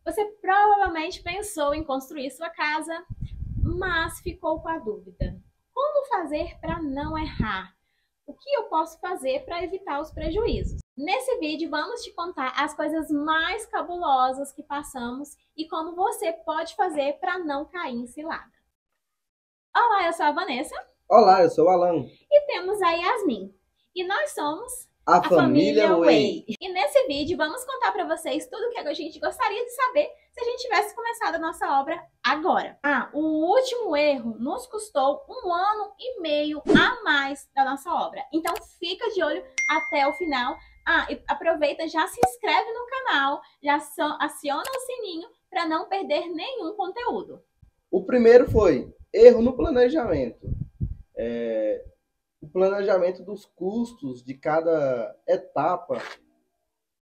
Você provavelmente pensou em construir sua casa, mas ficou com a dúvida: como fazer para não errar? O que eu posso fazer para evitar os prejuízos? Nesse vídeo, vamos te contar as coisas mais cabulosas que passamos e como você pode fazer para não cair em cilada. Olá, eu sou a Vanessa. Olá, eu sou o Alan. E temos a Yasmin. E nós somos A a família família Way. Way. E nesse vídeo vamos contar para vocês tudo o que a gente gostaria de saber se a gente tivesse começado a nossa obra agora. O último erro nos custou 1 ano e meio a mais da nossa obra. Então fica de olho até o final. E aproveita, já se inscreve no canal, já aciona o sininho para não perder nenhum conteúdo. O primeiro foi erro no planejamento. O planejamento dos custos de cada etapa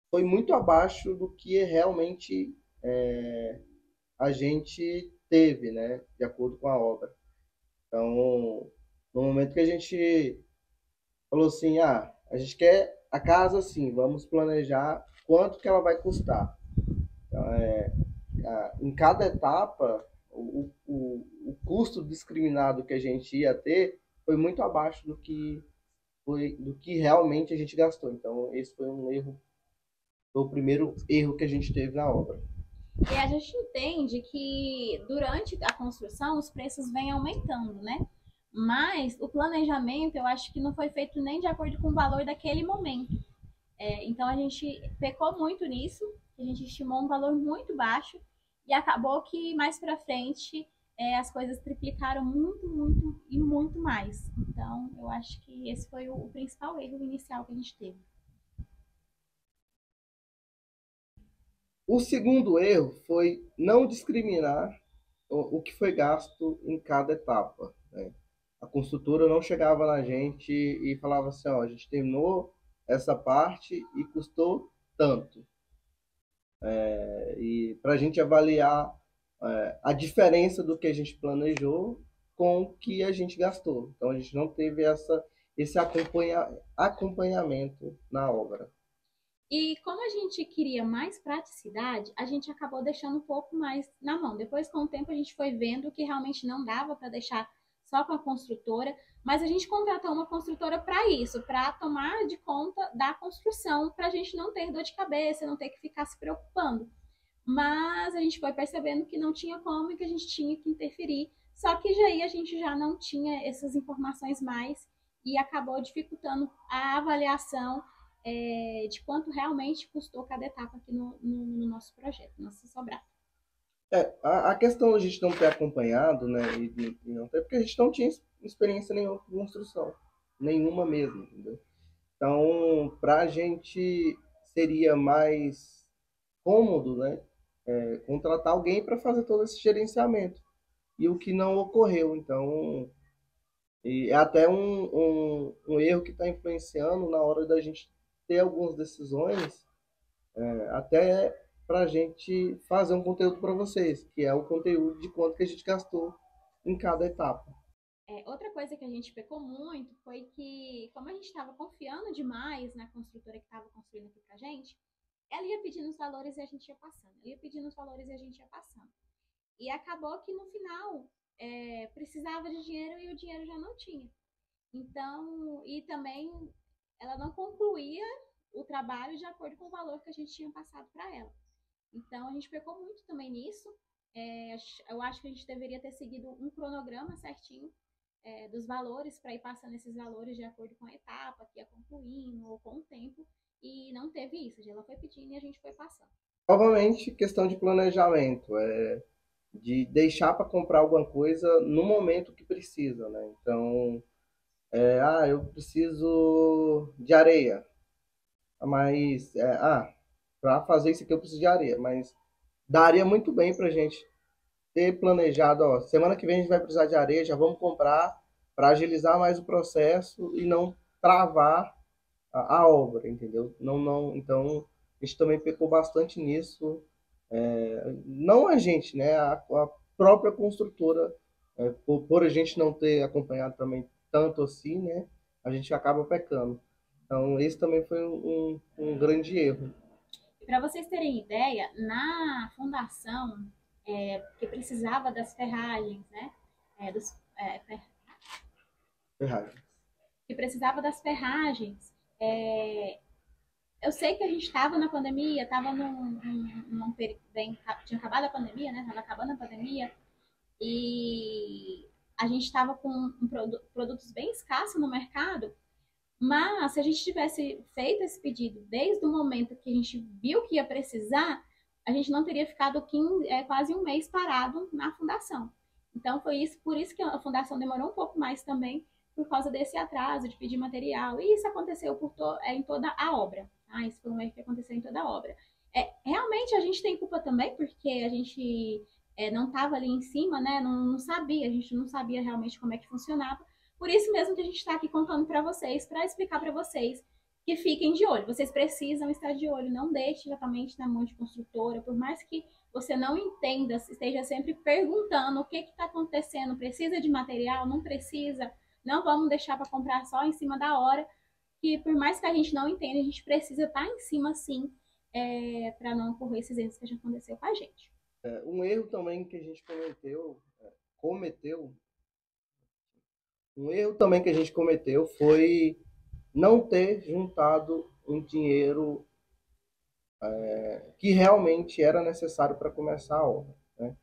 foi muito abaixo do que realmente a gente teve, né, de acordo com a obra. Então, no momento que a gente falou assim, a gente quer a casa assim, vamos planejar quanto que ela vai custar. Em cada etapa, o custo discriminado que a gente ia ter foi muito abaixo do que realmente a gente gastou. Então, esse foi um erro, foi o primeiro erro que a gente teve na obra. E a gente entende que durante a construção os preços vêm aumentando, né? Mas o planejamento eu acho que não foi feito nem de acordo com o valor daquele momento. Então a gente pecou muito nisso, a gente estimou um valor muito baixo e acabou que mais para frente as coisas triplicaram muito, muito e muito mais. Então eu acho que esse foi o principal erro inicial que a gente teve. O segundo erro foi não discriminar o que foi gasto em cada etapa, né? A construtora não chegava na gente e falava assim, ó, a gente terminou essa parte e custou tanto. E para a gente avaliar a diferença do que a gente planejou com o que a gente gastou. Então a gente não teve esse acompanhamento na obra. E como a gente queria mais praticidade, a gente acabou deixando um pouco mais na mão. Depois, com o tempo, a gente foi vendo que realmente não dava para deixar só com a construtora, mas a gente contratou uma construtora para isso, para tomar de conta da construção, para a gente não ter dor de cabeça, não ter que ficar se preocupando. Mas a gente foi percebendo que não tinha como e que a gente tinha que interferir. Só que já aí a gente já não tinha essas informações mais e acabou dificultando a avaliação de quanto realmente custou cada etapa aqui no nosso projeto, nosso sobrado. A questão de a gente não ter acompanhado, né, e não ter, porque a gente não tinha experiência nenhuma com construção, nenhuma mesmo, entendeu? Então, para a gente seria mais cômodo, né, contratar alguém para fazer todo esse gerenciamento. E o que não ocorreu. Então, e é até um erro que está influenciando na hora da gente ter algumas decisões, até para a gente fazer um conteúdo para vocês, que é o conteúdo de quanto que a gente gastou em cada etapa. Outra coisa que a gente pecou muito foi que, como a gente estava confiando demais na construtora que estava construindo aqui pra gente, ela ia pedindo os valores e a gente ia passando. Ela ia pedindo os valores e a gente ia passando. E acabou que no final precisava de dinheiro e o dinheiro já não tinha. Então, e também ela não concluía o trabalho de acordo com o valor que a gente tinha passado para ela. Então, a gente pecou muito também nisso. Eu acho que a gente deveria ter seguido um cronograma certinho dos valores para ir passando esses valores de acordo com a etapa que ia concluindo ou com o tempo. E não teve isso. Ela foi pedindo e a gente foi passando. Novamente, questão de planejamento, de deixar para comprar alguma coisa no momento que precisa, né? Então, eu preciso de areia, mas para fazer isso aqui eu preciso de areia, mas daria muito bem para a gente ter planejado, ó, semana que vem a gente vai precisar de areia, já vamos comprar para agilizar mais o processo e não travar a obra, entendeu? Não, então a gente também pecou bastante nisso, não a gente, né? A própria construtora, por a gente não ter acompanhado também tanto assim, né? A gente acaba pecando. Então, esse também foi um grande erro. Para vocês terem ideia, fundação que precisava das ferragens, né? Dos, Ferragem. que precisava das ferragens. Eu sei que a gente estava na pandemia, estava num período bem. Tinha acabado a pandemia, né? Estava acabando a pandemia. E a gente estava com produtos bem escassos no mercado. Mas se a gente tivesse feito esse pedido desde o momento que a gente viu que ia precisar, a gente não teria ficado quase um mês parado na fundação. Então foi isso, por isso que a fundação demorou um pouco mais também, por causa desse atraso de pedir material. E isso aconteceu em toda a obra. Isso foi um erro que aconteceu em toda a obra. Realmente a gente tem culpa também, porque a gente não estava ali em cima, né? Não sabia, a gente não sabia realmente como é que funcionava. Por isso mesmo que a gente está aqui contando para vocês, para explicar para vocês que fiquem de olho. Vocês precisam estar de olho, não deixe diretamente na mão de construtora, por mais que você não entenda, esteja sempre perguntando o que está acontecendo, precisa de material, não precisa, não vamos deixar para comprar só em cima da hora, que por mais que a gente não entenda, a gente precisa estar em cima sim, para não ocorrer esses erros que já aconteceu com a gente. Um erro também que a gente cometeu, um erro também que a gente cometeu foi não ter juntado um dinheiro que realmente era necessário para começar a obra, né?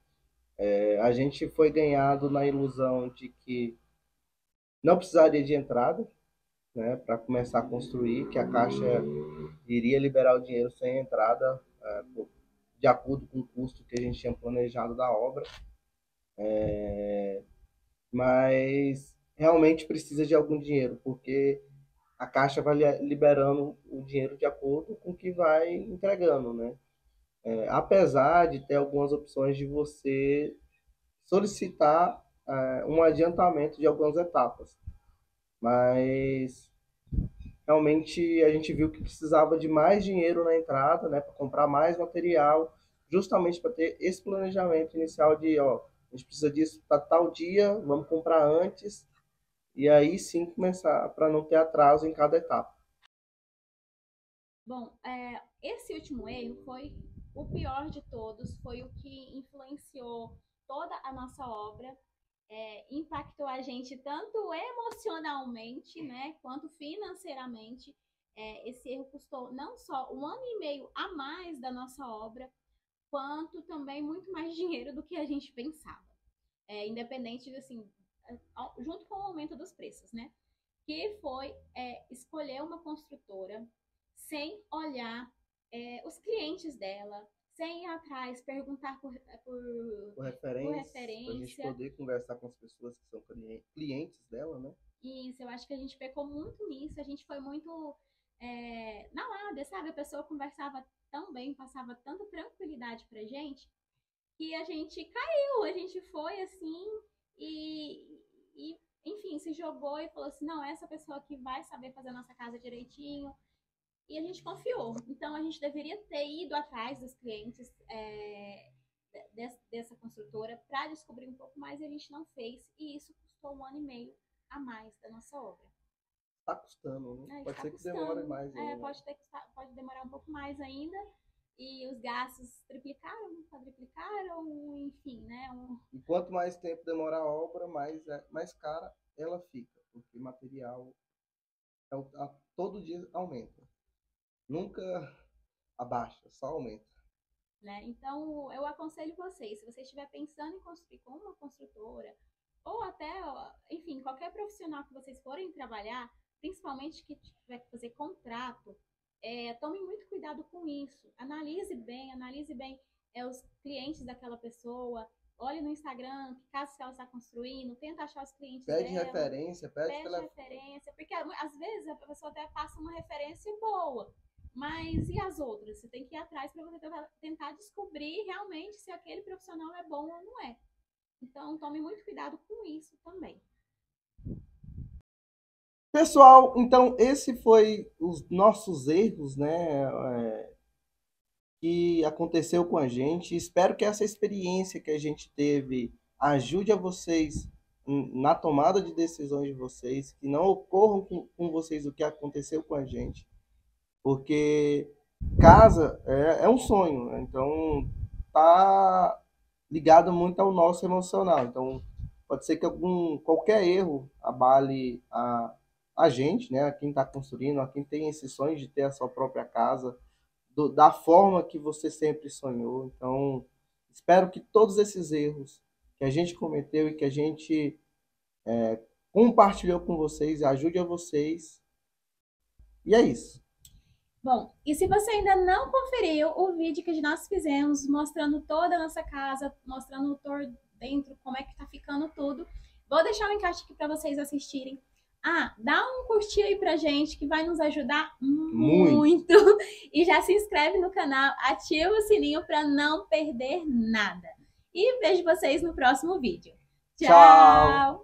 A gente foi ganhado na ilusão de que não precisaria de entrada, né, para começar a construir, que a Caixa iria liberar o dinheiro sem entrada, de acordo com o custo que a gente tinha planejado da obra. Mas realmente precisa de algum dinheiro, porque a Caixa vai liberando o dinheiro de acordo com o que vai entregando, né? Apesar de ter algumas opções de você solicitar um adiantamento de algumas etapas, mas realmente a gente viu que precisava de mais dinheiro na entrada, né, para comprar mais material, justamente para ter esse planejamento inicial de, ó, a gente precisa disso para tal dia, vamos comprar antes, e aí sim começar, para não ter atraso em cada etapa. Bom, esse último erro foi o pior de todos, foi o que influenciou toda a nossa obra, impactou a gente tanto emocionalmente, né, quanto financeiramente. Esse erro custou não só 1 ano e meio a mais da nossa obra, quanto também muito mais dinheiro do que a gente pensava. Independente, assim, junto com o aumento dos preços, né? Que foi escolher uma construtora sem olhar os clientes dela, sem ir atrás, perguntar por referência, para a gente referência. poder conversar com as pessoas que são clientes dela, né? Isso, eu acho que a gente pecou muito nisso, a gente foi muito na lábia, sabe? A pessoa conversava tão bem, passava tanta tranquilidade pra gente, que a gente caiu, a gente foi assim e enfim, se jogou e falou assim, não, essa pessoa aqui vai saber fazer a nossa casa direitinho, e a gente confiou. Então a gente deveria ter ido atrás dos clientes dessa construtora para descobrir um pouco mais, e a gente não fez, e isso custou 1 ano e meio a mais da nossa obra. Está custando, né? Pode ser que demore mais ainda. Pode demorar um pouco mais ainda, e os gastos triplicaram, quadriplicaram, enfim, né? E quanto mais tempo demorar a obra, mais cara ela fica, porque material todo dia aumenta. Nunca abaixa, só aumenta. Né? Então, eu aconselho vocês, se você estiver pensando em construir com uma construtora, ou até, enfim, qualquer profissional que vocês forem trabalhar, principalmente que tiver que fazer contrato, tome muito cuidado com isso. Analise bem os clientes daquela pessoa, olhe no Instagram, que casas que ela está construindo, tenta achar os clientes pede dela. referência, pede referência, porque às vezes a pessoa até passa uma referência boa, mas e as outras? Você tem que ir atrás para você tentar descobrir realmente se aquele profissional é bom ou não é. Então, tome muito cuidado com isso também. Pessoal, então esse foi os nossos erros, né, que aconteceu com a gente. Espero que essa experiência que a gente teve ajude a vocês na tomada de decisões de vocês, que não ocorram com vocês o que aconteceu com a gente, porque casa é um sonho, né? Então está ligado muito ao nosso emocional. Então, pode ser que qualquer erro abale a gente, né? A quem está construindo, a quem tem esse sonho de ter a sua própria casa, da forma que você sempre sonhou. Então, espero que todos esses erros que a gente cometeu e que a gente compartilhou com vocês, ajude a vocês. E é isso. Bom, e se você ainda não conferiu o vídeo que nós fizemos mostrando toda a nossa casa, mostrando o tour dentro, como é que tá ficando tudo, vou deixar um encaixe aqui para vocês assistirem. Dá um curtir aí pra gente que vai nos ajudar muito. E já se inscreve no canal, ativa o sininho para não perder nada. E vejo vocês no próximo vídeo. Tchau!